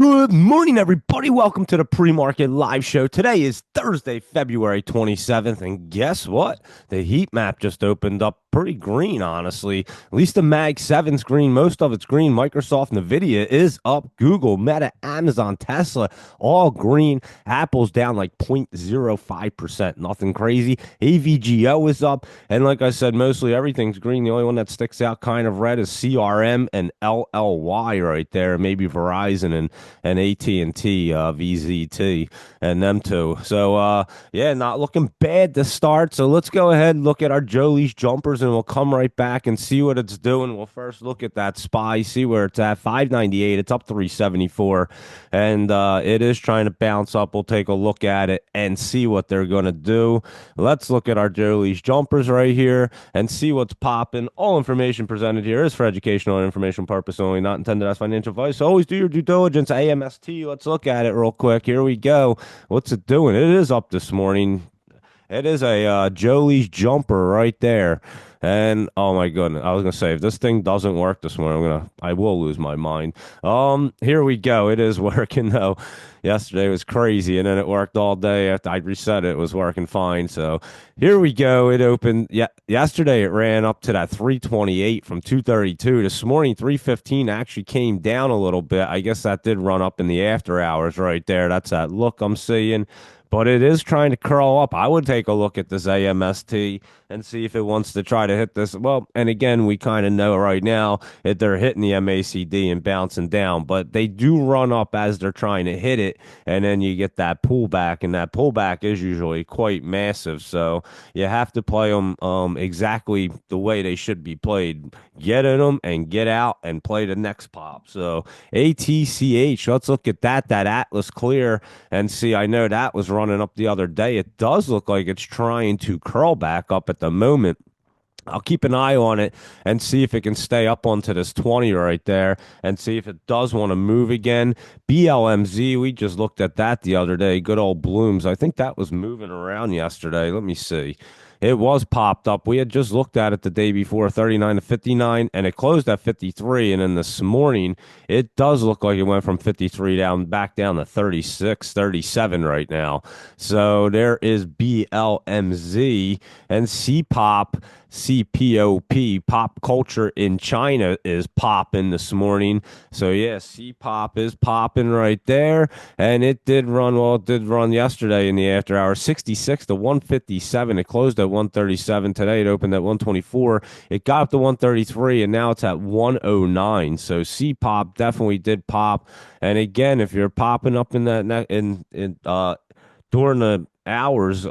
Good morning, everybody. Welcome to the pre-market live show. Today is Thursday, February 27th, and guess what? The heat map just opened up pretty green, honestly. At least the Mag 7's green. Most of it's green. Microsoft, Nvidia is up. Google, Meta, Amazon, Tesla, all green. Apple's down like 0.05%. Nothing crazy. AVGO is up. And like I said, mostly everything's green. The only one that sticks out kind of red is CRM and LLY right there. Maybe Verizon and AT&T, VZT, and them two. So, yeah, not looking bad to start. So let's go ahead and look at our Joe Lee's jumpers, and we'll come right back and see what it's doing. We'll first look at that SPY, see where it's at. 598. It's up 374, and it is trying to bounce up. We'll take a look at it and see what they're going to do. Let's look at our Joe Lee's jumpers right here and see what's popping. All information presented here is for educational and information purpose only, not intended as financial advice. So always do your due diligence. AMST, let's look at it real quick. Here we go. What's it doing? It is up this morning. It is a Joe Lee's jumper right there. And oh my goodness, I was gonna say if this thing doesn't work this morning, I will lose my mind. Here we go. It is working though. Yesterday was crazy, and then it worked all day. After I reset it, it was working fine. So here we go. It opened. Yeah, yesterday it ran up to that 328 from 232. This morning 315 actually came down a little bit. I guess that did run up in the after hours right there. That's that look I'm seeing. But it is trying to curl up. I would take a look at this AMST and see if it wants to try to hit this. Well, and again, we kind of know right now that they're hitting the MACD and bouncing down, but they do run up as they're trying to hit it, and then you get that pullback, and that pullback is usually quite massive. So you have to play them exactly the way they should be played. Get in them and get out and play the next pop. So ATCH, let's look at that Atlas Clear and see. I know that was running up the other day. It does look like it's trying to curl back up at the moment. I'll keep an eye on it and see if it can stay up onto this 20 right there and see if it does want to move again. BLMZ, we just looked at that the other day. Good old Blooms. I think that was moving around yesterday. Let me see. It was popped up. We had just looked at it the day before, 39 to 59, and it closed at 53. And then this morning, it does look like it went from 53 back down to 36, 37 right now. So there is BLMZ and CPOP. CPOP, pop culture in China is popping this morning. So yeah, CPOP is popping right there. And it did run, well, it did run yesterday in the after hours, 66 to 157. It closed at 137. Today it opened at 124. It got up to 133 and now it's at 109. So CPOP definitely did pop. And again, if you're popping up in that during the hours,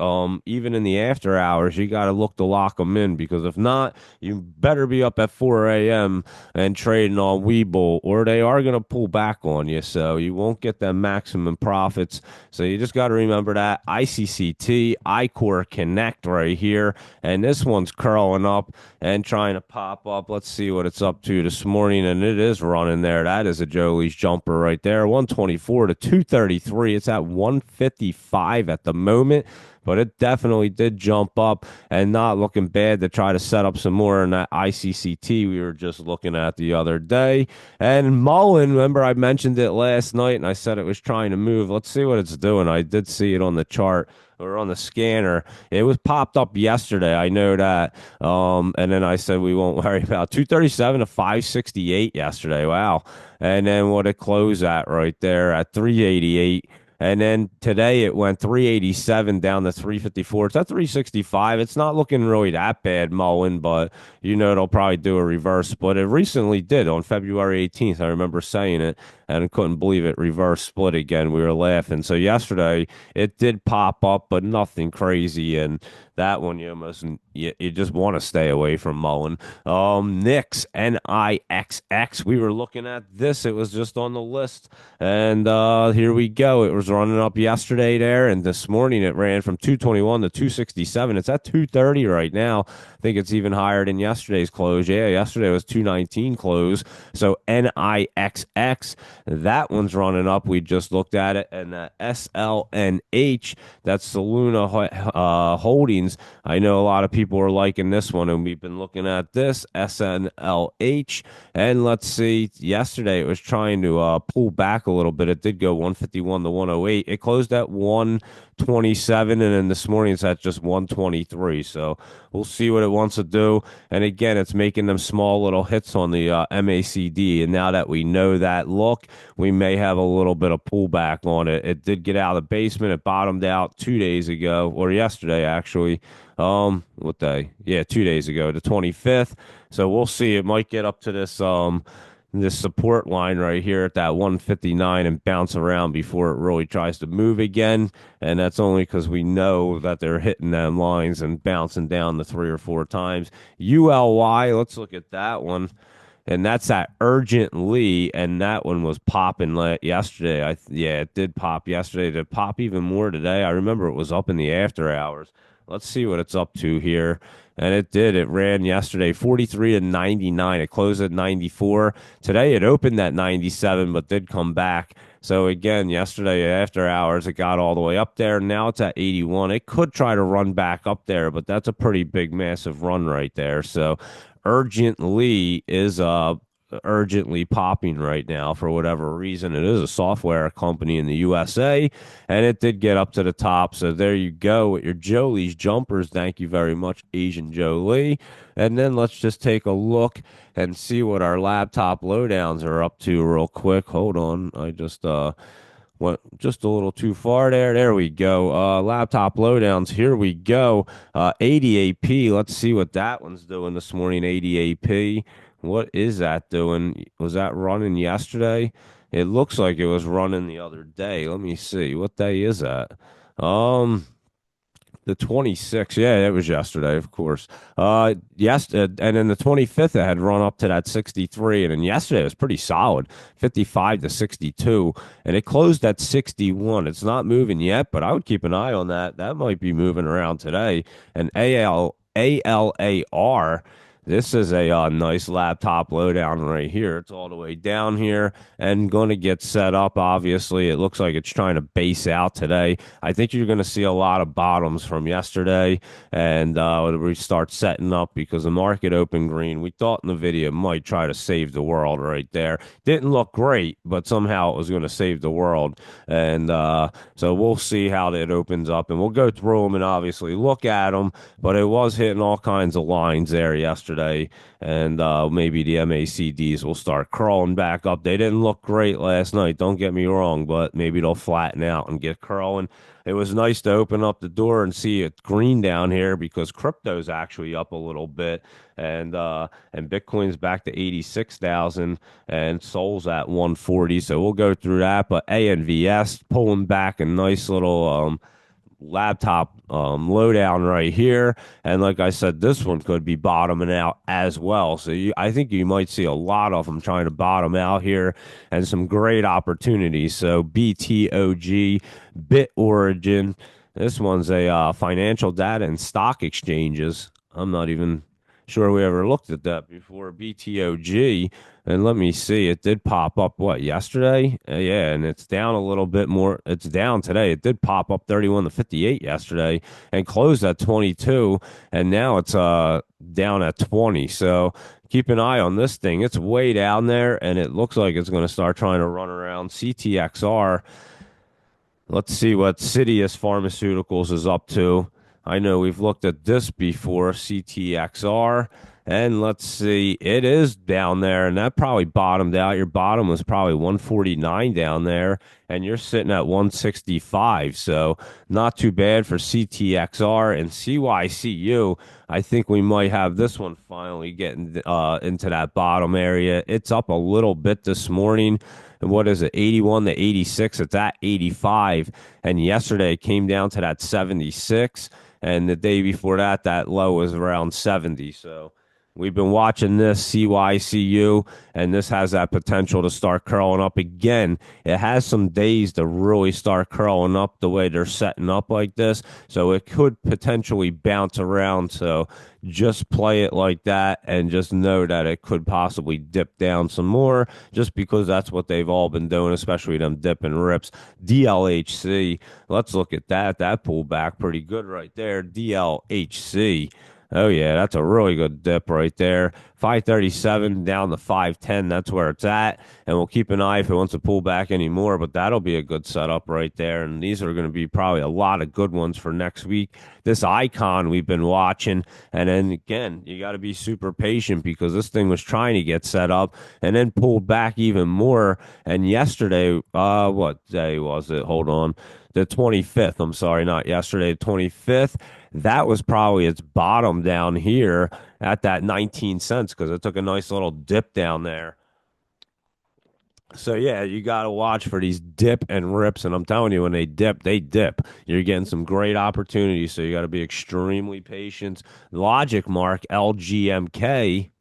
even in the after hours, you got to look to lock them in, because if not, you better be up at 4 a.m. and trading on Webull, or they are going to pull back on you. So you won't get them maximum profits. So you just got to remember that. ICCT, iCore Connect right here. And this one's curling up and trying to pop up. Let's see what it's up to this morning. And it is running there. That is a Joe Lee's jumper right there. 124 to 233. It's at 155 at the moment, but it definitely did jump up and not looking bad to try to set up some more in that ICCT we were just looking at the other day. And Mullen, remember I mentioned it last night and I said it was trying to move. Let's see what it's doing. I did see it on the chart or on the scanner. It was popped up yesterday. I know that. And then I said we won't worry about 237 to 568 yesterday. Wow. And then what it closed at right there at 388. And then today it went 387 down to 354. It's at 365. It's not looking really that bad, Mullen, but you know it'll probably do a reverse split. It recently did on February 18th. I remember saying it and I couldn't believe it. Reverse split again. We were laughing. So yesterday it did pop up, but nothing crazy. And that one you just want to stay away from, Mullen. Nix, Nixx. We were looking at this. It was just on the list. And here we go. It was was running up yesterday there, and this morning it ran from 221 to 267. It's at 230 right now. I think it's even higher than yesterday's close. Yeah, yesterday was 219 close. So NIXX, that one's running up. We just looked at it, and SLNH, that's Soluna Holdings. I know a lot of people are liking this one, and we've been looking at this SNLH. And let's see, yesterday it was trying to pull back a little bit. It did go 151 to 108. It closed at 127, and then this morning it's at just 123. So we'll see what it wants to do. And again, it's making them small little hits on the MACD. And now that we know that look, we may have a little bit of pullback on it. It did get out of the basement. It bottomed out 2 days ago, or yesterday actually. What day? Yeah, 2 days ago, the 25th. So we'll see. It might get up to this support line right here at that 159 and bounce around before it really tries to move again. And that's only because we know that they're hitting them lines and bouncing down the 3 or 4 times. ULY, let's look at that one. And that's that urgently, and that one was popping yesterday. Yeah, it did pop yesterday. Did it pop even more today? I remember it was up in the after hours. Let's see what it's up to here. And it did. It ran yesterday 43 to 99. It closed at 94. Today it opened at 97, but did come back. So again, yesterday after hours, it got all the way up there. Now it's at 81. It could try to run back up there, but that's a pretty big, massive run right there. So urgently is urgently popping right now for whatever reason. It is a software company in the USA, and it did get up to the top. So there you go with your Jolie's jumpers. Thank you very much, Asian Jolie. And then let's just take a look and see what our laptop lowdowns are up to real quick. Hold on. I just went just a little too far there. There we go. Laptop lowdowns. Here we go. 80AP. Let's see what that one's doing this morning. 80AP. What is that doing? Was that running yesterday? It looks like it was running the other day. Let me see. What day is that? The 26th. Yeah, it was yesterday, of course. Yes, and then the 25th it had run up to that 63, and then yesterday it was pretty solid, 55 to 62, and it closed at 61. It's not moving yet, but I would keep an eye on that. That might be moving around today. And ALAR. This is a nice laptop lowdown right here. It's all the way down here and going to get set up. Obviously, it looks like it's trying to base out today. I think you're going to see a lot of bottoms from yesterday, and we start setting up because the market opened green. We thought in the video it might try to save the world right there. Didn't look great, but somehow it was going to save the world. And so we'll see how it opens up, and we'll go through them and obviously look at them. But it was hitting all kinds of lines there yesterday. And maybe the MACDs will start crawling back up. They didn't look great last night, don't get me wrong, but maybe they'll flatten out and get crawling. It was nice to open up the door and see it green down here because crypto's actually up a little bit, and Bitcoin's back to 86,000 and Sol's at 140. So we'll go through that. But ANVS pulling back a nice little laptop lowdown right here, and like I said, this one could be bottoming out as well. So I think you might see a lot of them trying to bottom out here, and some great opportunities. So BTOG, BitOrigin, this one's a financial data and stock exchanges. I'm not even sure we ever looked at that before. BTOG. And let me see, it did pop up, what, yesterday? Yeah, and it's down a little bit more. It's down today. It did pop up 31 to 58 yesterday and closed at 22, and now it's down at 20. So keep an eye on this thing. It's way down there, and it looks like it's going to start trying to run around. CTXR, let's see what Citius Pharmaceuticals is up to. I know we've looked at this before, CTXR. And let's see, it is down there, and that probably bottomed out. Your bottom was probably 149 down there, and you're sitting at 165. So not too bad for CTXR and CYCU. I think we might have this one finally getting into that bottom area. It's up a little bit this morning. And what is it, 81 to 86? It's at 85. And yesterday it came down to that 76. And the day before that, that low was around 70. So We've been watching this CYCU, and this has that potential to start curling up again. It has some days to really start curling up the way they're setting up like this. So it could potentially bounce around. So just play it like that and just know that it could possibly dip down some more just because that's what they've all been doing, especially them dipping rips. DLHC, let's look at that. That pulled back pretty good right there. DLHC. Oh yeah, that's a really good dip right there. 537 down to 510. That's where it's at. And we'll keep an eye if it wants to pull back anymore, but that'll be a good setup right there. And these are going to be probably a lot of good ones for next week. This icon we've been watching. And then again, you got to be super patient because this thing was trying to get set up and then pulled back even more. And yesterday, what day was it? Hold on. The 25th. I'm sorry, not yesterday, 25th. That was probably its bottom down here at that 19 cents because it took a nice little dip down there. So yeah, you got to watch for these dip and rips, and I'm telling you, when they dip, they dip. You're getting some great opportunities, so you got to be extremely patient. Logic Mark LGMK.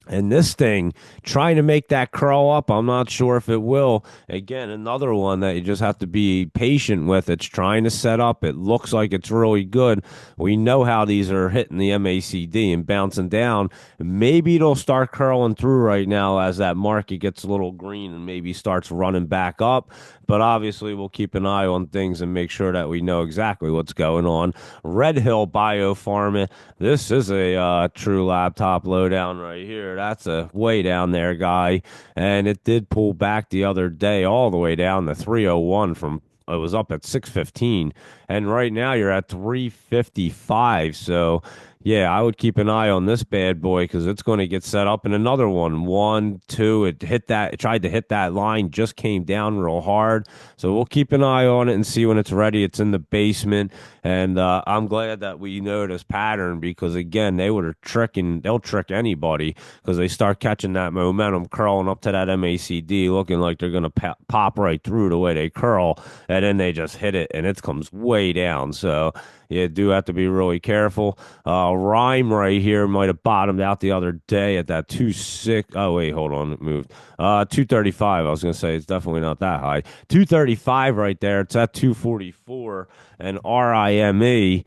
And this thing, trying to make that curl up, I'm not sure if it will. Again, another one that you just have to be patient with. It's trying to set up. It looks like it's really good. We know how these are hitting the MACD and bouncing down. Maybe it'll start curling through right now as that market gets a little green and maybe starts running back up. But obviously, we'll keep an eye on things and make sure that we know exactly what's going on. Red Hill Biopharma. This is a true laptop lowdown right here. That's a way down there, guy. And it did pull back the other day all the way down to 301 from it was up at 615. And right now you're at 355. So yeah, I would keep an eye on this bad boy because it's going to get set up in another one. One, two, it hit that, it tried to hit that line, just came down real hard. So we'll keep an eye on it and see when it's ready. It's in the basement. And I'm glad that we know this pattern because, again, they'll trick anybody because they start catching that momentum, curling up to that MACD, looking like they're going to pop right through the way they curl. And then they just hit it and it comes way down. So, you do have to be really careful. Rhyme right here might have bottomed out the other day at that 2.6. Oh, wait, hold on. It moved. 235. I was going to say it's definitely not that high. 235 right there. It's at 244. And RIME.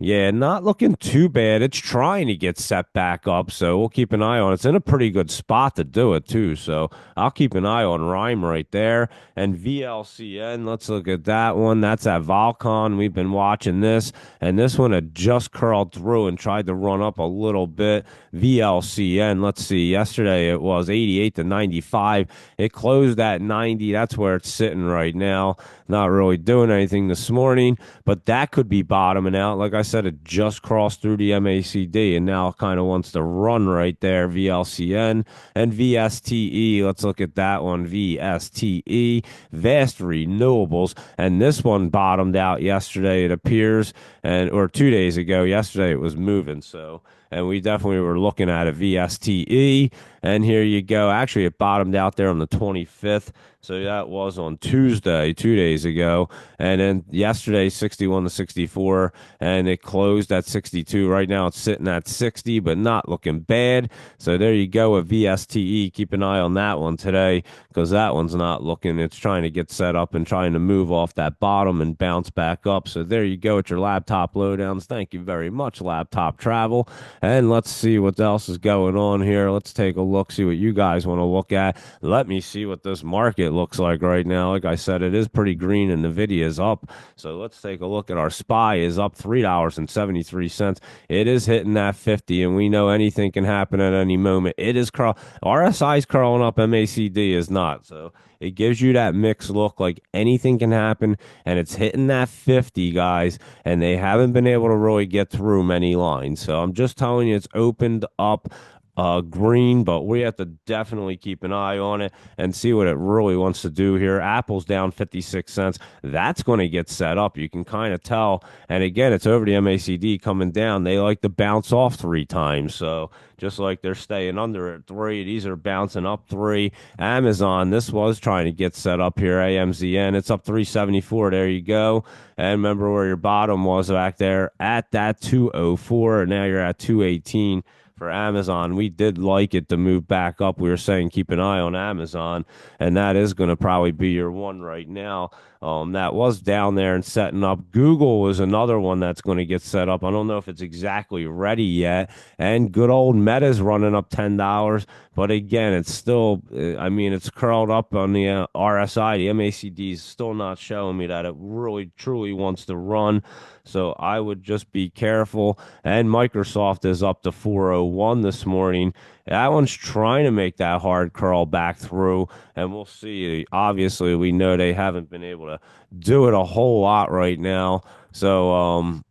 Yeah, not looking too bad. It's trying to get set back up, so we'll keep an eye on it. It's in a pretty good spot to do it, too. So I'll keep an eye on Rhyme right there. And VLCN, let's look at that one. That's at Volcon. We've been watching this, and this one had just curled through and tried to run up a little bit. VLCN, let's see. Yesterday it was 88 to 95. It closed at 90. That's where it's sitting right now. Not really doing anything this morning, but that could be bottoming out. Like I said, it just crossed through the MACD and now kind of wants to run right there. VLCN and VSTE. Let's look at that one. VSTE, Vast Renewables. And this one bottomed out yesterday, it appears, or 2 days ago. Yesterday it was moving. So, and we definitely were looking at a VSTE. And here you go. Actually, it bottomed out there on the 25th. So that was on Tuesday, 2 days ago. And then yesterday, 61 to 64. And it closed at 62. Right now, it's sitting at 60, but not looking bad. So there you go with VSTE. Keep an eye on that one today because that one's not looking. It's trying to get set up and trying to move off that bottom and bounce back up. So there you go with your laptop lowdowns. Thank you very much, Laptop Travel. And let's see what else is going on here. Let's take a look, see what you guys want to look at. Let me see what this market looks like right now. Like I said, it is pretty green and Nvidia is up. So let's take a look at our SPY is up $3.73. It is hitting that 50, and we know anything can happen at any moment. It is RSI is curling up, MACD is not. So it gives you that mixed look like anything can happen, and it's hitting that 50, guys, and they haven't been able to really get through many lines. So I'm just telling you, it's opened up green, but we have to definitely keep an eye on it and see what it really wants to do here. Apple's down 56 cents. That's going to get set up. You can kind of tell. And again, it's over the MACD coming down. They like to bounce off 3 times. So just like they're staying under at 3, these are bouncing up 3. Amazon, this was trying to get set up here. AMZN, it's up 374. There you go. And remember where your bottom was back there at that 204. And now you're at 218. for Amazon. We did like it to move back up. We were saying keep an eye on Amazon, and that is going to probably be your one right now. That was down there and setting up. Google was another one that's going to get set up. I don't know if it's exactly ready yet. And good old Meta's running up $10. But again, it's still, I mean, it's curled up on the RSI. The MACD is still not showing me that it really, truly wants to run. So I would just be careful. And Microsoft is up to 401 this morning. That one's trying to make that hard curl back through, and we'll see. Obviously, we know they haven't been able to do it a whole lot right now. So,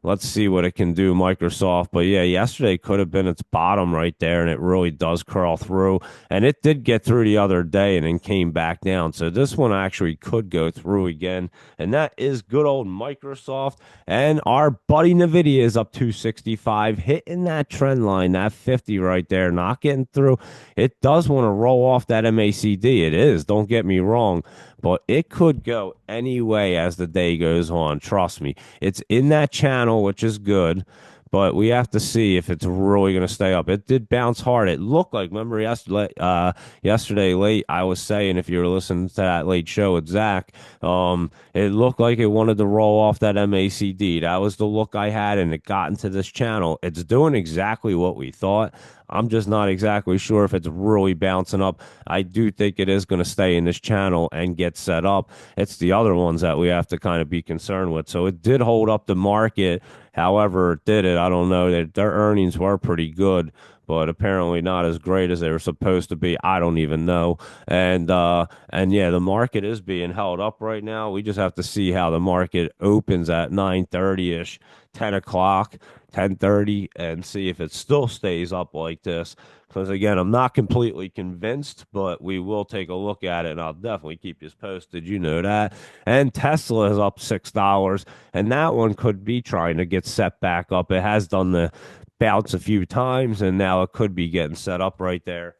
let's see what it can do, Microsoft. But yeah, yesterday could have been its bottom right there, and it really does curl through. And it did get through the other day and then came back down. So this one actually could go through again. And that is good old Microsoft. And our buddy NVIDIA is up 265, hitting that trend line, that 50 right there, not getting through. It does want to roll off that MACD. It is, don't get me wrong, but it could go any way as the day goes on. Trust me. It's in that channel, which is good, but we have to see if it's really going to stay up. It did bounce hard. It looked like, remember yesterday late, I was saying, if you were listening to that late show with Zach, it looked like it wanted to roll off that MACD. That was the look I had, and it got into this channel. It's doing exactly what we thought. I'm just not exactly sure if it's really bouncing up. I do think it is going to stay in this channel and get set up. It's the other ones that we have to kind of be concerned with. So it did hold up the market. However, it did it. I don't know. Their earnings were pretty good, but apparently not as great as they were supposed to be. I don't even know. And yeah, the market is being held up right now. We just have to see how the market opens at 9:30 ish, 10 o'clock. 10:30 and see if it still stays up like this. Because again, I'm not completely convinced, but we will take a look at it, and I'll definitely keep you posted. You know that. And Tesla is up $6, and that one could be trying to get set back up. It has done the bounce a few times, and now it could be getting set up right there.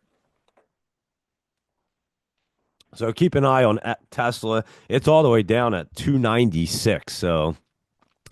So keep an eye on Tesla. It's all the way down at 296. So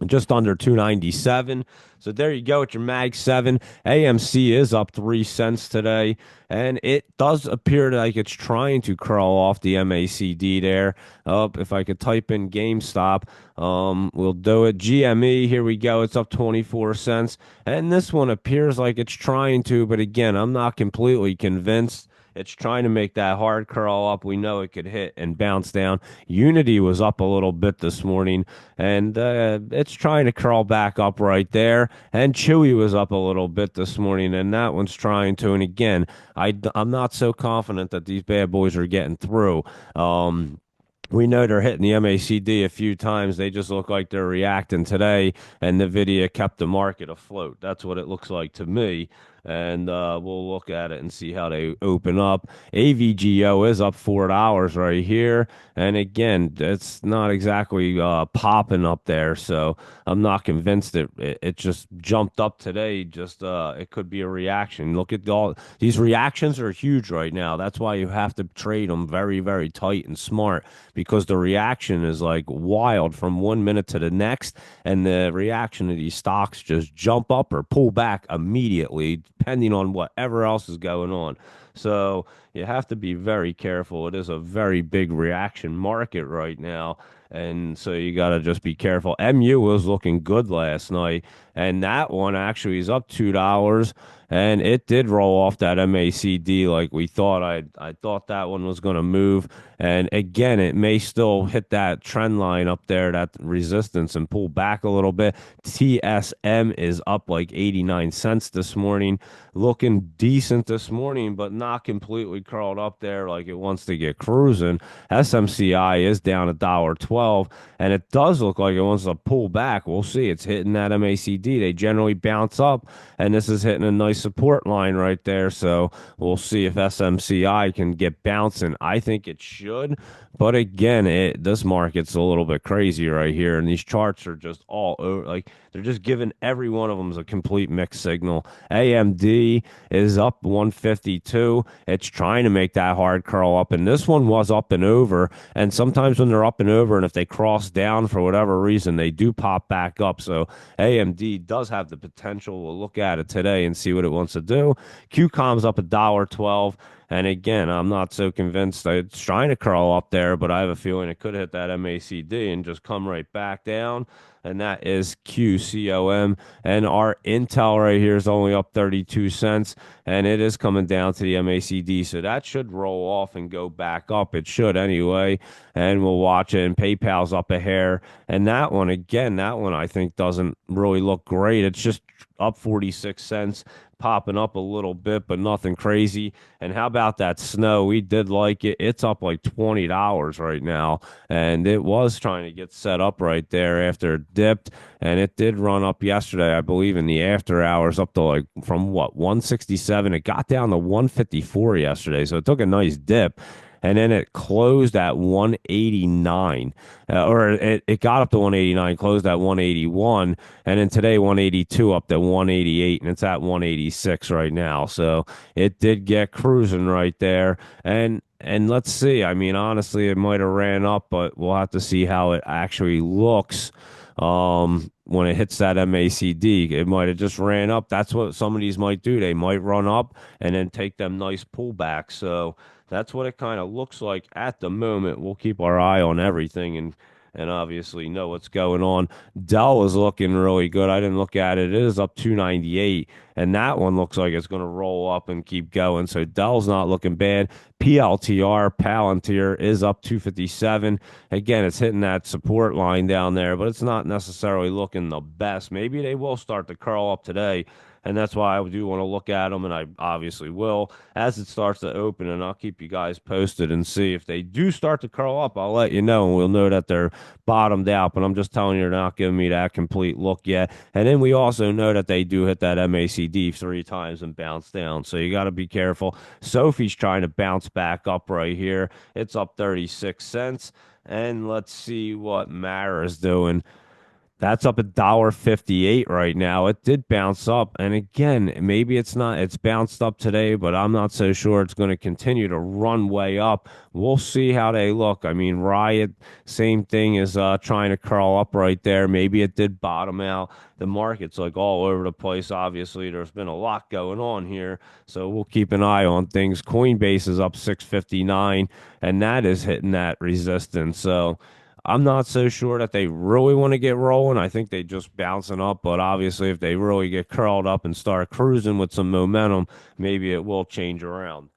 just under 297. So there you go with your Mag 7. AMC is up 3 cents today, and it does appear like it's trying to crawl off the MACD there. If I could type in GameStop, we'll do it. GME, here we go. It's up 24 cents, and this one appears like it's trying to, but again, I'm not completely convinced. It's trying to make that hard curl up. We know it could hit and bounce down. Unity was up a little bit this morning, and it's trying to curl back up right there. And Chewy was up a little bit this morning, and that one's trying to. And again, I'm not so confident that these bad boys are getting through. We know they're hitting the MACD a few times. They just look like they're reacting today, and NVIDIA kept the market afloat. That's what it looks like to me. And we'll look at it and see how they open up. AVGO is up $4 right here. And again, it's not exactly popping up there. So I'm not convinced it just jumped up today. Just it could be a reaction. Look at all these reactions are huge right now. That's why you have to trade them very, very tight and smart, because the reaction is like wild from 1 minute to the next. And the reaction of these stocks just jump up or pull back immediately, depending on whatever else is going on. So you have to be very careful. It is a very big reaction market right now. And so you got to just be careful. MU was looking good last night, and that one actually is up $2, and it did roll off that MACD like we thought. I thought that one was going to move, and again, it may still hit that trend line up there, that resistance, and pull back a little bit. TSM is up like 89 cents this morning, looking decent this morning, but not completely curled up there like it wants to get cruising. SMCI is down $1.12. And it does look like it wants to pull back. We'll see. It's hitting that MACD. They generally bounce up, and this is hitting a nice support line right there. So we'll see if SMCI can get bouncing. I think it should, but again, this market's a little bit crazy right here, and these charts are just all over. Like, they're just giving every one of them a complete mixed signal. AMD is up 152. do. It's trying to make that hard curl up, and this one was up and over. And sometimes when they're up and over, and if they cross down for whatever reason, they do pop back up. So AMD does have the potential. We'll look at it today and see what it wants to do. QCOM's up $1.12. And again, I'm not so convinced that it's trying to curl up there, but I have a feeling it could hit that MACD and just come right back down. And that is QCOM. And our Intel right here is only up 32 cents, and it is coming down to the MACD. So that should roll off and go back up. It should anyway. And we'll watch it. And PayPal's up a hair. And that one, again, that one I think doesn't really look great. It's just up 46 cents, popping up a little bit, but nothing crazy. And how about that snow? We did like it. It's up like $20 right now, and it was trying to get set up right there after it dipped, and it did run up yesterday, I believe, in the after hours up to like from what 167. It got down to 154 yesterday, so it took a nice dip. And then it closed at 189, or it got up to 189, closed at 181, and then today 182 up to 188, and it's at 186 right now. So it did get cruising right there. And let's see. I mean, honestly, it might have ran up, but we'll have to see how it actually looks when it hits that MACD. It might have just ran up. That's what some of these might do. They might run up and then take them nice pullbacks. So that's what it kind of looks like at the moment. We'll keep our eye on everything and obviously know what's going on. Dell is looking really good. I didn't look at it. It is up 298, and that one looks like it's going to roll up and keep going. So Dell's not looking bad. PLTR, Palantir is up 257. Again, it's hitting that support line down there, but it's not necessarily looking the best. Maybe they will start to curl up today, and that's why I do want to look at them, and I obviously will as it starts to open, and I'll keep you guys posted and see if they do start to curl up. I'll let you know, and we'll know that they're bottomed out, but I'm just telling you, they're not giving me that complete look yet. And then we also know that they do hit that MACD 3 times and bounce down, so you got to be careful. Sophie's trying to bounce back up right here. It's up 36 cents. And let's see what Mara's doing. That's up $1.58 right now. It did bounce up. And again, maybe it's bounced up today, but I'm not so sure it's going to continue to run way up. We'll see how they look. I mean, Riot, same thing is trying to curl up right there. Maybe it did bottom out. The market's like all over the place. Obviously, there's been a lot going on here. So we'll keep an eye on things. Coinbase is up 659, and that is hitting that resistance. So I'm not so sure that they really want to get rolling. I think they just bouncing up, but obviously, if they really get curled up and start cruising with some momentum, maybe it will change around.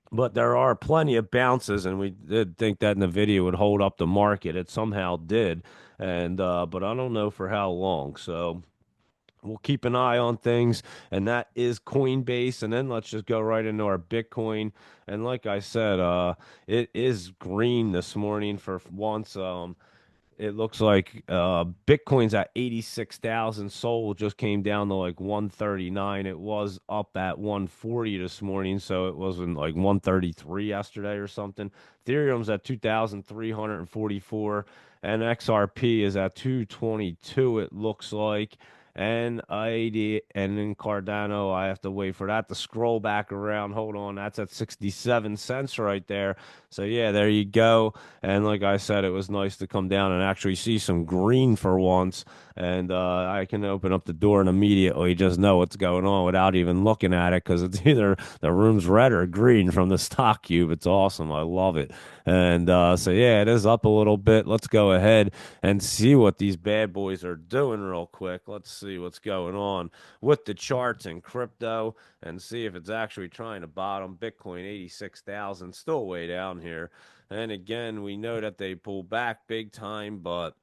But there are plenty of bounces, and we did think that NVIDIA would hold up the market. It somehow did, and but I don't know for how long. So we'll keep an eye on things, and that is Coinbase. And then let's just go right into our Bitcoin. And like I said, it is green this morning for once. It looks like Bitcoin's at 86,000. Soul just came down to like 139. It was up at 140 this morning, so it wasn't like 133 yesterday or something. Ethereum's at 2,344, and XRP is at 222, it looks like. And 80, and then Cardano, I have to wait for that to scroll back around. Hold on, that's at 67 cents right there. So yeah, there you go. And like I said, it was nice to come down and actually see some green for once. And I can open up the door and immediately just know what's going on without even looking at it, because it's either the room's red or green from the stock cube. It's awesome. I love it. And so, yeah, it is up a little bit. Let's go ahead and see what these bad boys are doing real quick. Let's see what's going on with the charts and crypto and see if it's actually trying to bottom. Bitcoin 86,000, still way down here. And again, we know that they pull back big time, but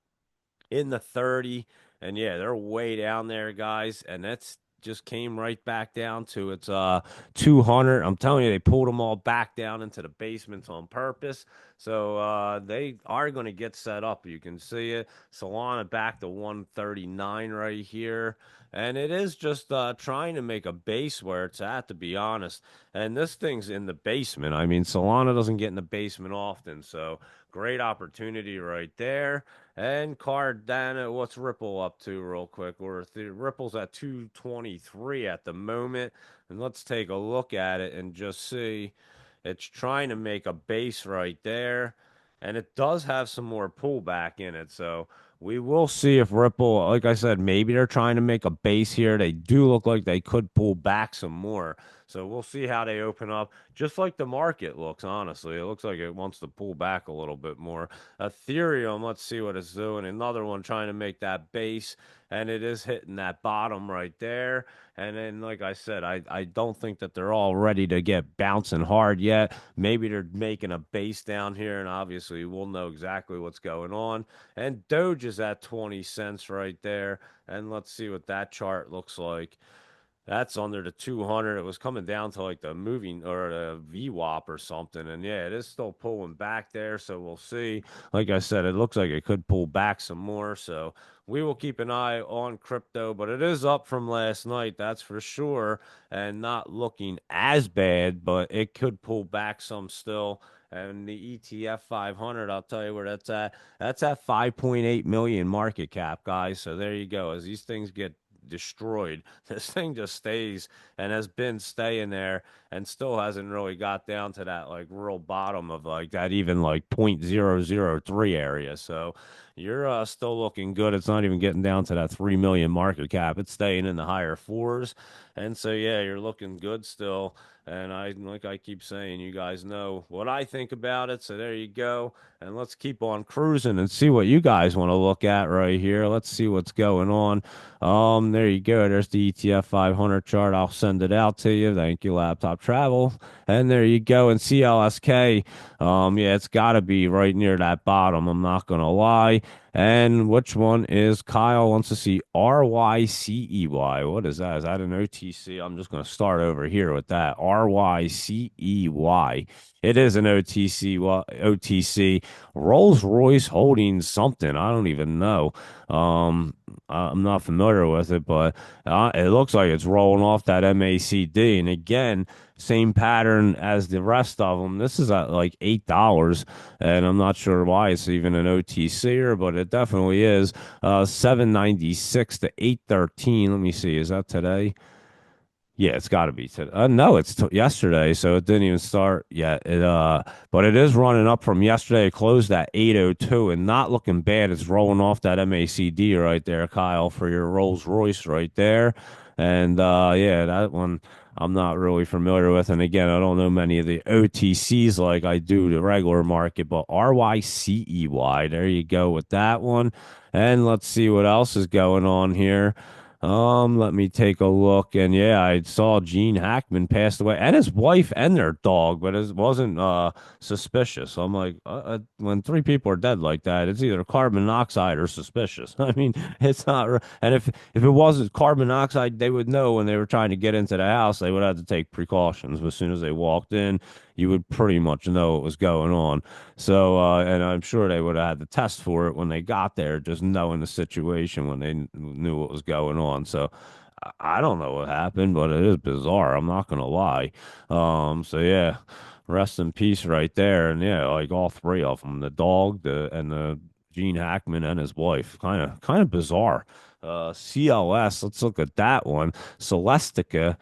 in the 30, and yeah, they're way down there, guys, and that's just came right back down to its 200. I'm telling you, they pulled them all back down into the basements on purpose. So they are going to get set up. You can see it. Solana back to 139 right here. And it is just trying to make a base where it's at, to be honest. And this thing's in the basement. I mean, Solana doesn't get in the basement often, so great opportunity right there. And Cardano, what's Ripple up to real quick? Ripple's at 223 at the moment. And let's take a look at it and just see. It's trying to make a base right there. And it does have some more pullback in it. So we will see if Ripple, like I said, maybe they're trying to make a base here. They do look like they could pull back some more. So we'll see how they open up. Just like the market looks, honestly. It looks like it wants to pull back a little bit more. Ethereum, let's see what it's doing. Another one trying to make that base, and it is hitting that bottom right there. And then, like I said, I don't think that they're all ready to get bouncing hard yet. Maybe they're making a base down here, and obviously we'll know exactly what's going on. And Doge is at 20 cents right there. And let's see what that chart looks like. That's under the 200. It was coming down to like the moving or the VWAP or something. And yeah, it is still pulling back there. So we'll see. Like I said, it looks like it could pull back some more. So we will keep an eye on crypto, but it is up from last night. That's for sure. And not looking as bad, but it could pull back some still. And the ETF 500, I'll tell you where that's at. That's at 5.8 million market cap, guys. So there you go. As these things get destroyed, this thing just stays and has been staying there and still hasn't really got down to that like real bottom of like that even like 0.003 area. So you're still looking good. It's not even getting down to that 3 million market cap. It's staying in the higher fours. And so yeah, you're looking good still. And I, like I keep saying, you guys know what I think about it. So there you go. And let's keep on cruising and see what you guys want to look at right here. Let's see what's going on. There you go. There's the ETF 500 chart. I'll send it out to you. Thank you, Laptop Travel. And there you go. And CLSK, yeah, it's got to be right near that bottom. I'm not gonna lie. And which one is Kyle wants to see RYCEY? What is that? Is that an OTC? I'm just gonna start over here with that. RYCEY. It is an OTC. Well, OTC. Rolls Royce holding something. I don't even know. I'm not familiar with it, but it looks like it's rolling off that MACD. And again, same pattern as the rest of them. This is at like $8, and I'm not sure why it's even an OTCer, but it definitely is. 796 to 813. Let me see. Is that today? Yeah, it's got to be today. No, it's yesterday, so it didn't even start yet. But it is running up from yesterday. It closed at 802 and not looking bad. It's rolling off that MACD right there, Kyle, for your Rolls Royce right there. And yeah, that one I'm not really familiar with. And again, I don't know many of the OTCs like I do the regular market, but RYCEY. There you go with that one. And let's see what else is going on here. Let me take a look. And yeah, I saw Gene Hackman passed away and his wife and their dog, but it wasn't suspicious. So I'm like, when three people are dead like that, it's either carbon monoxide or suspicious. I mean, it's not. And if it wasn't carbon monoxide, they would know when they were trying to get into the house, they would have to take precautions. But as soon as they walked in, you would pretty much know what was going on. So, and I'm sure they would have had the test for it when they got there, just knowing the situation when they knew what was going on. So, I don't know what happened, but it is bizarre. I'm not gonna lie. So yeah, rest in peace right there. And yeah, like all three of them, the dog, the Gene Hackman and his wife, kind of bizarre. CLS, let's look at that one. Celestica.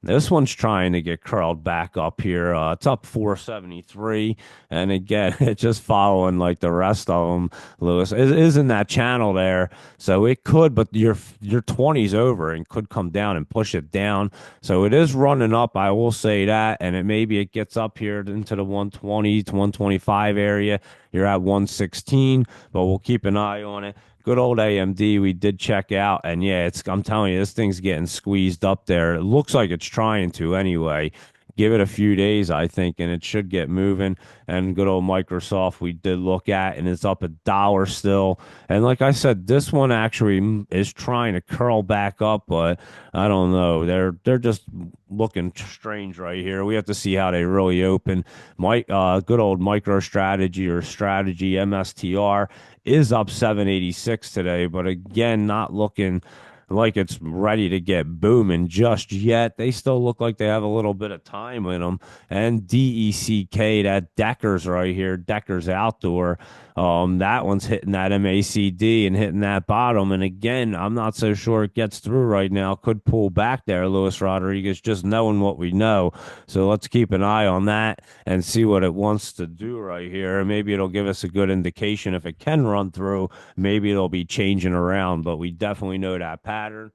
This one's trying to get curled back up here. It's up 473. And again, it's just following like the rest of them, Lewis. It is in that channel there. So it could, but your 20's over and could come down and push it down. So it is running up, I will say that. And maybe it gets up here into the 120 to 125 area. You're at 116, but we'll keep an eye on it. Good old AMD, we did check out, and yeah, I'm telling you, this thing's getting squeezed up there. It looks like it's trying to anyway. Give it a few days, I think, and it should get moving. And good old Microsoft, we did look at, and it's up $1 still. And like I said, this one actually is trying to curl back up, but I don't know. They're just looking strange right here. We have to see how they really open. Good old MicroStrategy or Strategy MSTR is up 786 today, but again, not looking like it's ready to get booming just yet. They still look like they have a little bit of time in them. And DECK, that Decker's right here, Decker's Outdoor. That one's hitting that MACD and hitting that bottom. And again, I'm not so sure it gets through right now. Could pull back there, Luis Rodriguez, just knowing what we know. So let's keep an eye on that and see what it wants to do right here. Maybe it'll give us a good indication if it can run through. Maybe it'll be changing around, but we definitely know that pattern.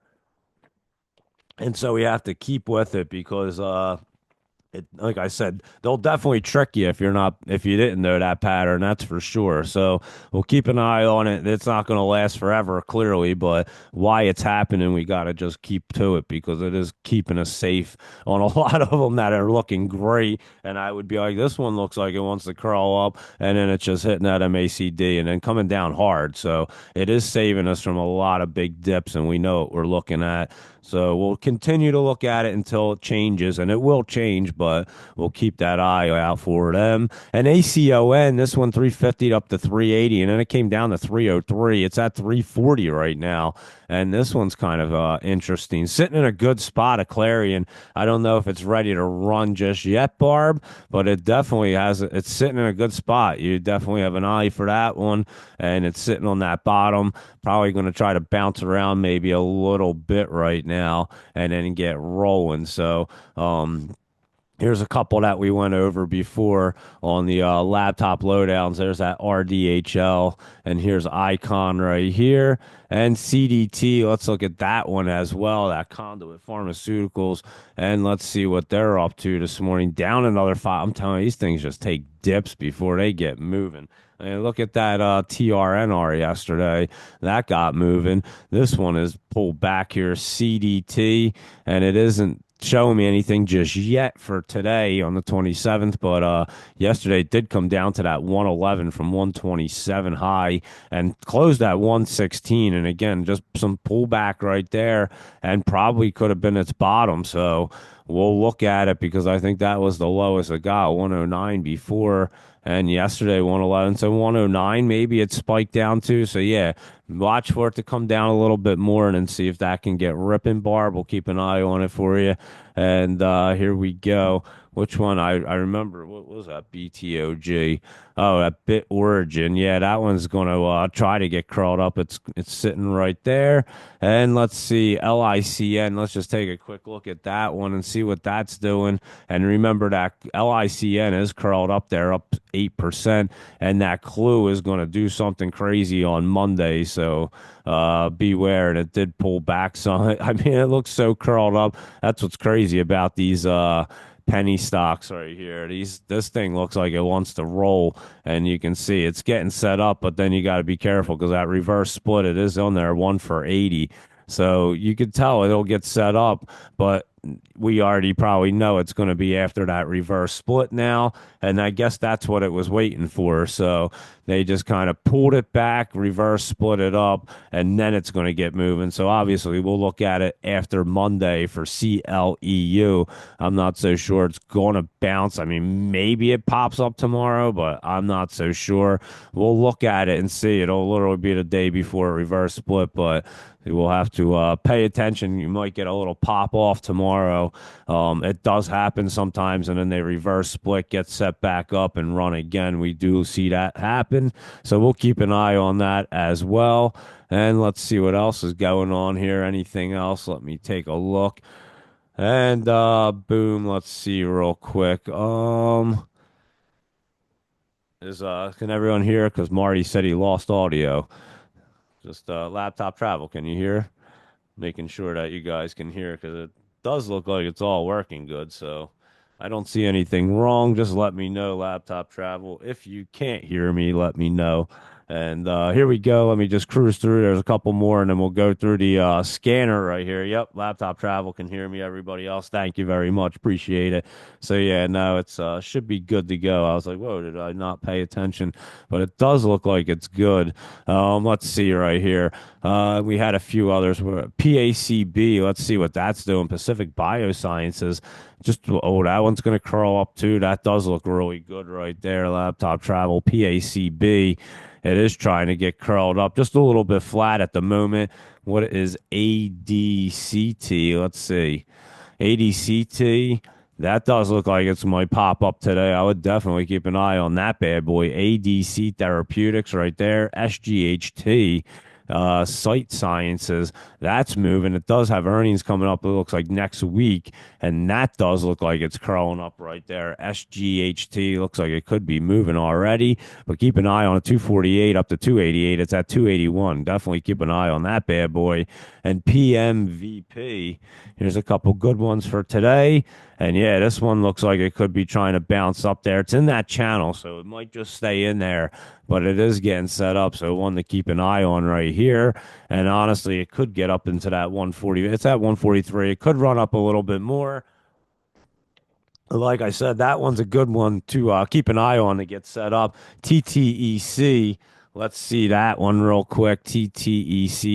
And so we have to keep with it because like I said, they'll definitely trick you if you didn't know that pattern, that's for sure. So we'll keep an eye on it. It's not going to last forever, clearly, but why it's happening, we got to just keep to it because it is keeping us safe on a lot of them that are looking great. And I would be like, this one looks like it wants to curl up, and then it's just hitting that MACD and then coming down hard. So it is saving us from a lot of big dips, and we know what we're looking at. So we'll continue to look at it until it changes, and it will change, but we'll keep that eye out for them. And ACON, this one 350 up to 380, and then it came down to 303. It's at 340 right now. And this one's kind of interesting. Sitting in a good spot, a Clarion. I don't know if it's ready to run just yet, Barb, but it definitely has. It's sitting in a good spot. You definitely have an eye for that one, and it's sitting on that bottom. Probably going to try to bounce around maybe a little bit right now, and then get rolling. So, here's a couple that we went over before on the laptop lowdowns. There's that RDHL, and here's Icon right here. And CDT, let's look at that one as well, that Conduit Pharmaceuticals, and let's see what they're up to this morning. Down another five. I'm telling you, these things just take dips before they get moving. And look at that TRNR yesterday. That got moving. This one is pulled back here, CDT, and it isn't showing me anything just yet for today on the 27th, but yesterday it did come down to that 111 from 127 high and closed at 116. And again, just some pullback right there, and probably could have been its bottom. So we'll look at it because I think that was the lowest it got, 109 before, and yesterday 111. So 109, maybe it spiked down to. So yeah, watch for it to come down a little bit more and then see if that can get ripping, Barb. We'll keep an eye on it for you. And here we go. Which one? I remember. What was that? BTOG. Oh, that Bit Origin. Yeah, that one's going to try to get crawled up. It's sitting right there. And let's see, LICN. Let's just take a quick look at that one and see what that's doing. And remember that LICN is curled up there, up 8%. And that clue is going to do something crazy on Monday. So beware. And it did pull back some. I mean, it looks so curled up. That's what's crazy about these penny stocks right here. This thing looks like it wants to roll, and you can see it's getting set up, but then you got to be careful because that reverse split, it is on there, 1 for 80. So you could tell it'll get set up, but we already probably know it's going to be after that reverse split now. And I guess that's what it was waiting for. So they just kind of pulled it back, reverse split it up, and then it's going to get moving. So obviously, we'll look at it after Monday for CLEU. I'm not so sure it's going to bounce. I mean, maybe it pops up tomorrow, but I'm not so sure. We'll look at it and see. It'll literally be the day before a reverse split, but we'll have to pay attention. You might get a little pop off tomorrow. It does happen sometimes, and then they reverse split, get set back up, and run again. We do see that happen. So we'll keep an eye on that as well. And let's see what else is going on here. Anything else? Let me take a look. And boom, let's see real quick. Is can everyone hear? Because Marty said he lost audio. Just laptop travel. Can you hear? Making sure that you guys can hear because it does look like it's all working good. So I don't see anything wrong. Just let me know, laptop travel. If you can't hear me, let me know. And here we go. Let me just cruise through. There's a couple more, and then we'll go through the scanner right here. Yep, laptop travel can hear me. Everybody else, thank you very much. Appreciate it. So yeah, no, it's should be good to go. I was like, whoa, did I not pay attention? But it does look like it's good. Let's see right here. We had a few others. PACB. Let's see what that's doing. Pacific Biosciences. Just that one's going to curl up too. That does look really good right there. Laptop travel. PACB. It is trying to get curled up just a little bit flat at the moment. What is ADCT? Let's see. ADCT. That does look like it's might pop up today. I would definitely keep an eye on that bad boy. ADC Therapeutics right there. SGHT. Sight Sciences, that's moving. It does have earnings coming up, it looks like next week, and that does look like it's curling up right there. SGHT looks like it could be moving already, but keep an eye on it. 248 up to 288. It's at 281. Definitely keep an eye on that bad boy. And PMVP, here's a couple good ones for today. And yeah, this one looks like it could be trying to bounce up there. It's in that channel, so it might just stay in there, but it is getting set up. So one to keep an eye on right here. And honestly, it could get up into that 140. It's at 143. It could run up a little bit more. Like I said, that one's a good one to keep an eye on to get set up. TTEC. Let's see that one real quick. TTEC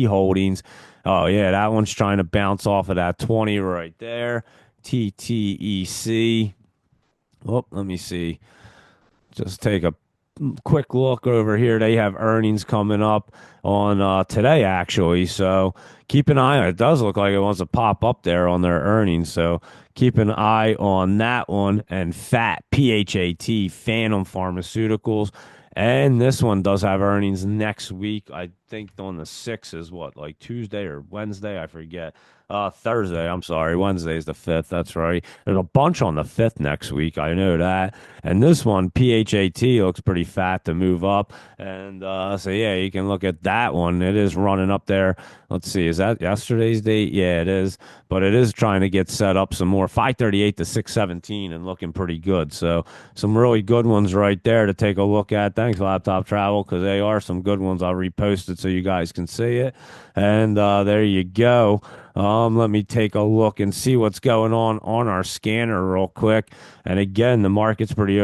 Holdings. Oh, yeah, that one's trying to bounce off of that 20 right there. TTEC. Oh, let me see. Just take a quick look over here. They have earnings coming up on today, actually. So keep an eye on it. It does look like it wants to pop up there on their earnings. So keep an eye on that one. And FAT, PHAT, Phantom Pharmaceuticals. And this one does have earnings next week. I think on the 6th is what, like Tuesday or Wednesday? I forget. Thursday, I'm sorry. Wednesday is the 5th. That's right. There's a bunch on the 5th next week. I know that. And this one, PHAT, looks pretty fat to move up. And so, yeah, you can look at that one. It is running up there. Let's see. Is that yesterday's date? Yeah, it is. But it is trying to get set up some more. 538 to 617 and looking pretty good. So, some really good ones right there to take a look at. Thanks, Laptop Travel, because they are some good ones. I'll repost it so you guys can see it. And there you go. Let me take a look and see what's going on our scanner real quick. And again, the market's pretty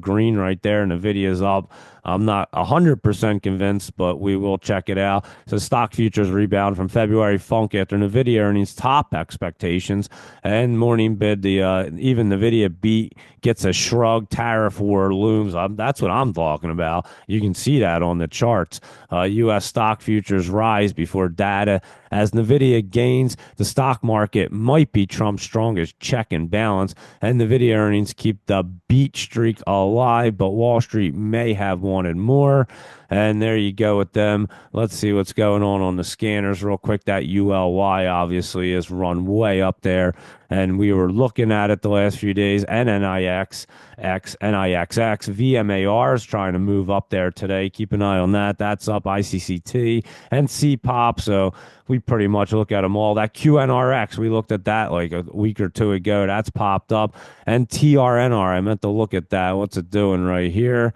green right there, and the video's up. I'm not 100% convinced, but we will check it out. So stock futures rebound from February funk after NVIDIA earnings top expectations, and morning bid, even NVIDIA beat gets a shrug. Tariff war looms. That's what I'm talking about. You can see that on the charts. U.S. stock futures rise before data. As NVIDIA gains, the stock market might be Trump's strongest check and balance, and NVIDIA earnings keep the beat streak alive, but Wall Street may have wanted more. And there you go with them. Let's see what's going on the scanners real quick. That ULY obviously is run way up there. And we were looking at it the last few days. And NIXX, VMAR is trying to move up there today. Keep an eye on that. That's up. ICCT and CPOP. So we pretty much look at them all. That QNRX, we looked at that like a week or two ago. That's popped up. And TRNR, I meant to look at that. What's it doing right here?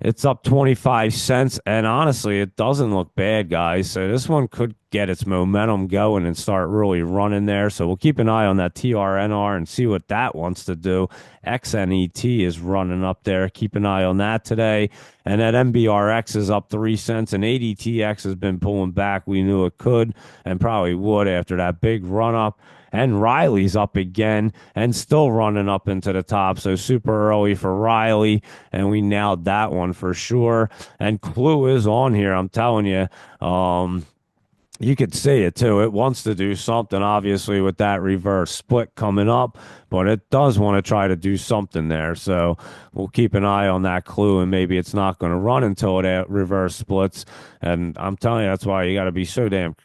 It's up 25 cents, and honestly, it doesn't look bad, guys. So this one could get its momentum going and start really running there. So we'll keep an eye on that TRNR and see what that wants to do. XNET is running up there. Keep an eye on that today. And that MBRX is up 3 cents, and ADTX has been pulling back. We knew it could and probably would after that big run up. And Riley's up again and still running up into the top. So super early for Riley. And we nailed that one for sure. And Clue is on here. I'm telling you. You could see it too. It wants to do something, obviously, with that reverse split coming up, but it does want to try to do something there. So we'll keep an eye on that Clue, and maybe it's not going to run until it reverse splits. And I'm telling you, that's why you got to be so damn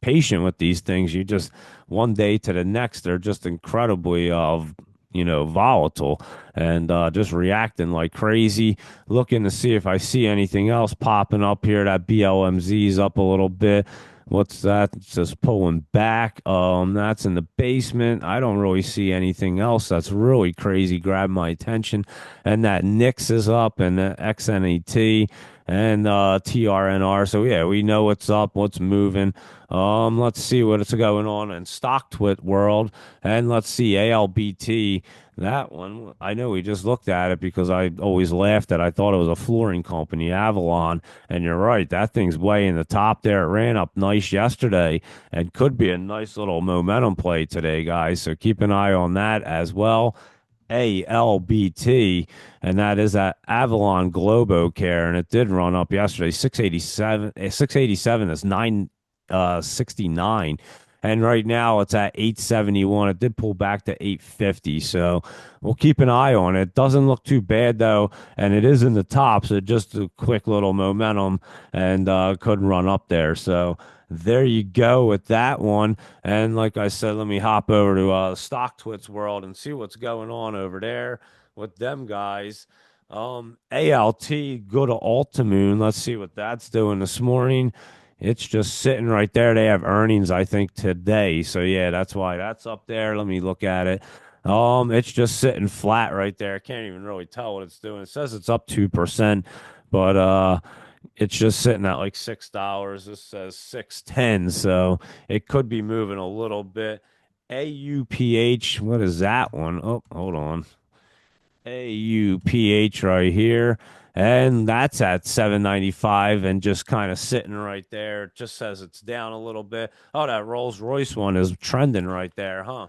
patient with these things. You just one day to the next, they're just incredibly volatile and just reacting like crazy. Looking to see if I see anything else popping up here. That BLMZ is up a little bit. What's that? It's just pulling back. That's in the basement. I don't really see anything else that's really crazy grab my attention. And that NIX is up, and the XNET and TRNR. So yeah, we know what's up, what's moving. Let's see what's going on in StockTwit world, and let's see ALBT. That one, I know we just looked at it because I always laughed at. I thought it was a flooring company, Avalon, and you're right. That thing's way in the top there. It ran up nice yesterday and could be a nice little momentum play today, guys. So keep an eye on that as well. ALBT, and that is at Avalon Globo Care, and it did run up yesterday. 687, 687 is 969. And right now it's at 871. It did pull back to 850. So we'll keep an eye on it. Doesn't look too bad though, and it is in the top. So just a quick little momentum and could run up there. So there you go with that one. And like I said, let me hop over to StockTwits World and see what's going on over there with them guys. ALT, go to Altamoon. Let's see what that's doing this morning. It's just sitting right there. They have earnings, I think, today. So yeah, that's why that's up there. Let me look at it. It's just sitting flat right there. I can't even really tell what it's doing. It says it's up 2%, but it's just sitting at like $6. This says 610, so it could be moving a little bit. AUPH, what is that one? Oh, hold on. AUPH right here. And that's at 795 and just kind of sitting right there. It just says it's down a little bit. Oh, that Rolls Royce one is trending right there, huh?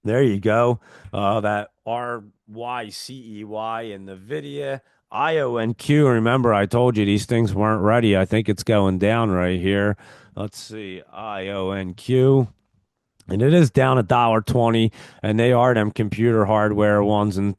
There you go. That RYCEY and NVIDIA IONQ. Remember, I told you these things weren't ready. I think it's going down right here. Let's see. IONQ. And it is down $1.20, and they are them computer hardware ones and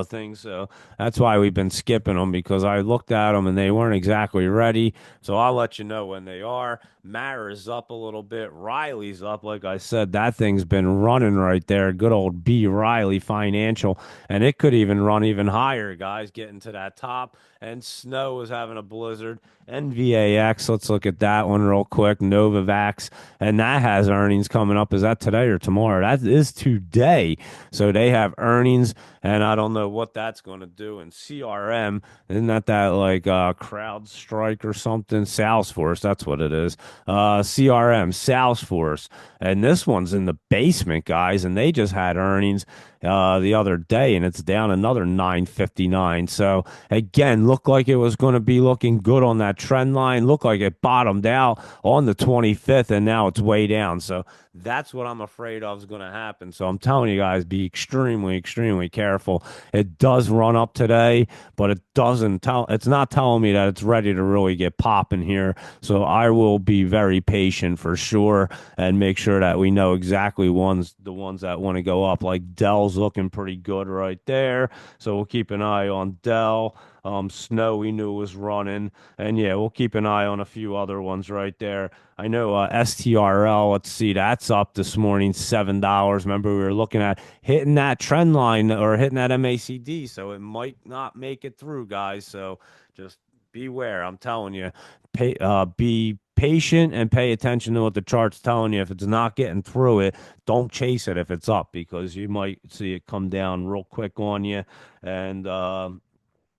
things. So that's why we've been skipping them because I looked at them and they weren't exactly ready. So I'll let you know when they are. Mara's up a little bit. Riley's up. Like I said, that thing's been running right there. Good old B. Riley Financial. And it could even run even higher, guys, getting to that top. And Snow is having a blizzard. NVAX, let's look at that one real quick. Novavax, and that has earnings coming up. Is that today or tomorrow? That is today. So they have earnings, and I don't know what that's going to do. And CRM, isn't that like CrowdStrike or something? Salesforce, that's what it is. CRM, Salesforce, and this one's in the basement, guys, and they just had earnings the other day, and it's down another 959. So again, looked like it was going to be looking good on that trend line. Looked like it bottomed out on the 25th, and now it's way down. So that's what I'm afraid of is going to happen. So I'm telling you guys, be extremely, extremely careful. It does run up today, but it doesn't tell. It's not telling me that it's ready to really get popping here. So I will be very patient for sure and make sure that we know exactly the ones that want to go up. Like Dell's looking pretty good right there. So we'll keep an eye on Dell. Snow we knew was running, and yeah, we'll keep an eye on a few other ones right there. I know STRL. Let's see, that's up this morning, $7. Remember, we were looking at hitting that trend line or hitting that MACD, so it might not make it through, guys. So just beware. I'm telling you, be patient and pay attention to what the chart's telling you. If it's not getting through it, don't chase it if it's up because you might see it come down real quick on you. And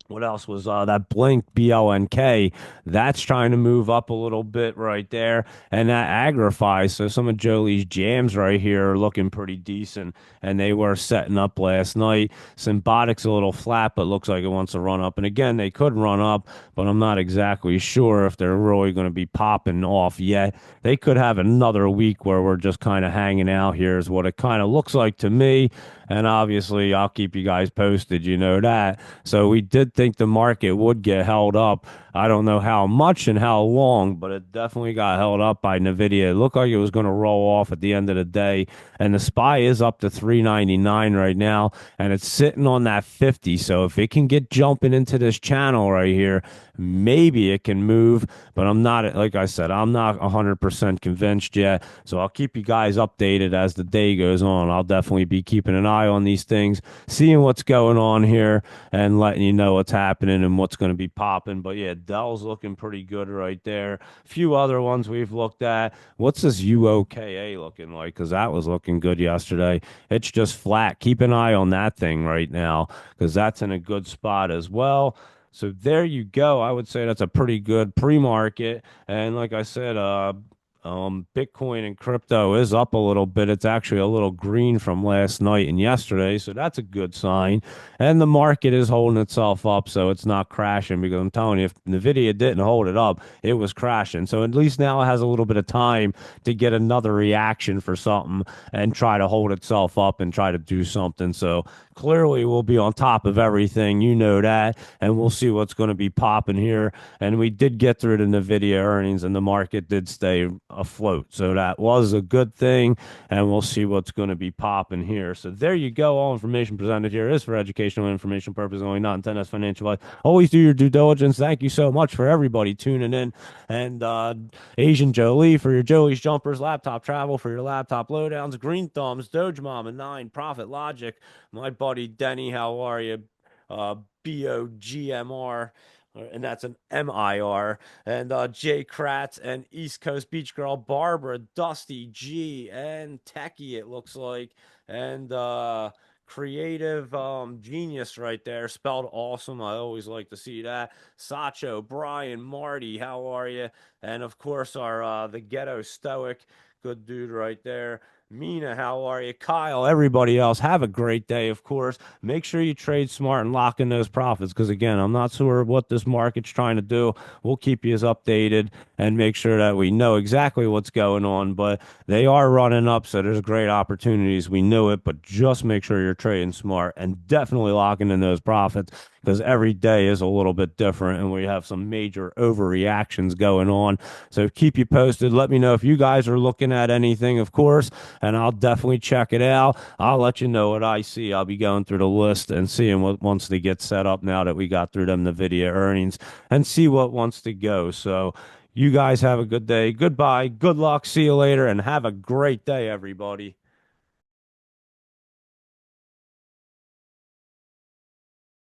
what else was that Blink BLNK? That's trying to move up a little bit right there, and that Agrify. So some of Jolie's jams right here are looking pretty decent, and they were setting up last night. Symbotic's a little flat, but looks like it wants to run up. And again, they could run up, but I'm not exactly sure if they're really going to be popping off yet. They could have another week where we're just kind of hanging out here, is what it kind of looks like to me. And obviously, I'll keep you guys posted. You know that. So we did think the market would get held up. I don't know how much and how long, but it definitely got held up by Nvidia. It looked like it was going to roll off at the end of the day, and the SPY is up to 399 right now, and it's sitting on that 50. So if it can get jumping into this channel right here, maybe it can move. But I'm not, like I said, I'm not 100% convinced yet. So I'll keep you guys updated as the day goes on. I'll definitely be keeping an eye on these things, seeing what's going on here, and letting you know what's happening and what's going to be popping. But yeah, Dell's looking pretty good right there. A few other ones we've looked at. What's this UOKA looking like? Because that was looking good yesterday. It's just flat. Keep an eye on that thing right now because that's in a good spot as well. So there you go. I would say that's a pretty good pre-market. And like I said, Bitcoin and crypto is up a little bit. It's actually a little green from last night and yesterday, so that's a good sign. And the market is holding itself up, so it's not crashing because I'm telling you, if Nvidia didn't hold it up, it was crashing. So at least now it has a little bit of time to get another reaction for something and try to hold itself up and try to do something. So clearly we'll be on top of everything. You know that. And we'll see what's going to be popping here. And we did get through the Nvidia earnings and the market did stay afloat. So that was a good thing. And we'll see what's going to be popping here. So there you go. All information presented here is for educational and information purposes only, not intended as financial advice. Always do your due diligence. Thank you so much for everybody tuning in. And Asian Jolie for your Jolie's jumpers, laptop travel for your laptop lowdowns, Green Thumbs, Doge Mama 9, Profit Logic, my buddy Denny, how are you? BOGMR, and that's an MIR, and Jay Kratz and East Coast Beach Girl Barbara, Dusty G, and Techie, it looks like, and creative genius right there, spelled awesome. I always like to see that. Sacho, Brian, Marty, how are you? And of course, our the ghetto stoic, good dude right there. Mina, how are you? Kyle, everybody else, have a great day, of course. Make sure you trade smart and lock in those profits because, again, I'm not sure what this market's trying to do. We'll keep you as updated and make sure that we know exactly what's going on. But they are running up, so there's great opportunities. We know it, but just make sure you're trading smart and definitely locking in those profits because every day is a little bit different and we have some major overreactions going on. So keep you posted. Let me know if you guys are looking at anything, of course, and I'll definitely check it out. I'll let you know what I see. I'll be going through the list and seeing what wants to get set up now that we got through them Nvidia earnings and see what wants to go. So you guys have a good day. Goodbye. Good luck. See you later and have a great day, everybody.